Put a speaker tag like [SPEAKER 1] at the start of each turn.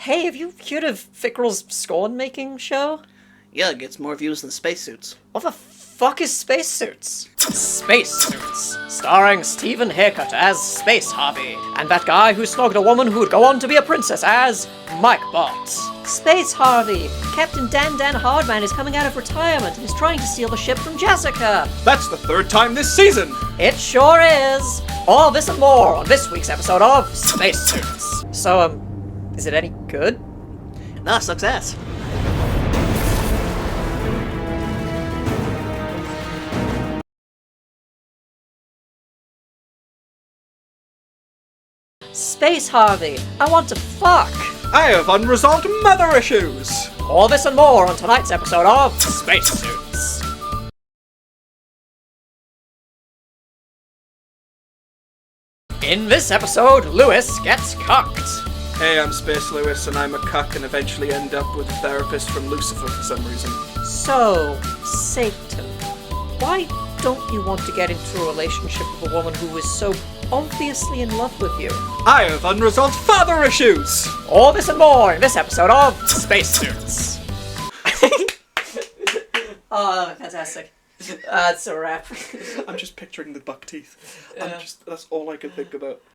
[SPEAKER 1] Hey, have you heard of Fickrell's scorn-making show?
[SPEAKER 2] Yeah, it gets more views than spacesuits.
[SPEAKER 1] What the fuck is Spacesuits? Spacesuits, starring Stephen Haircut as Space Harvey, and that guy who snogged a woman who'd go on to be a princess as Mike Bott. Space Harvey, Captain Dan Hardman is coming out of retirement and is trying to steal the ship from Jessica.
[SPEAKER 3] That's the third time this season!
[SPEAKER 1] It sure is! All this and more on this week's episode of Spacesuits. So, is it any good?
[SPEAKER 2] Nah, sucks ass.
[SPEAKER 1] Space Harvey, I want to fuck!
[SPEAKER 3] I have unresolved mother issues!
[SPEAKER 1] All this and more on tonight's episode of Spacesuits. In this episode, Lewis gets cocked.
[SPEAKER 3] Hey, I'm Space Lewis, and I'm a cuck and eventually end up with a therapist from Lucifer for some reason.
[SPEAKER 1] So, Satan, why don't you want to get into a relationship with a woman who is so obviously in love with you?
[SPEAKER 3] I have unresolved father issues!
[SPEAKER 1] All this and more in this episode of Spacesuits. Oh, fantastic. That's a wrap.
[SPEAKER 3] I'm just picturing the buck teeth. That's all I can think about.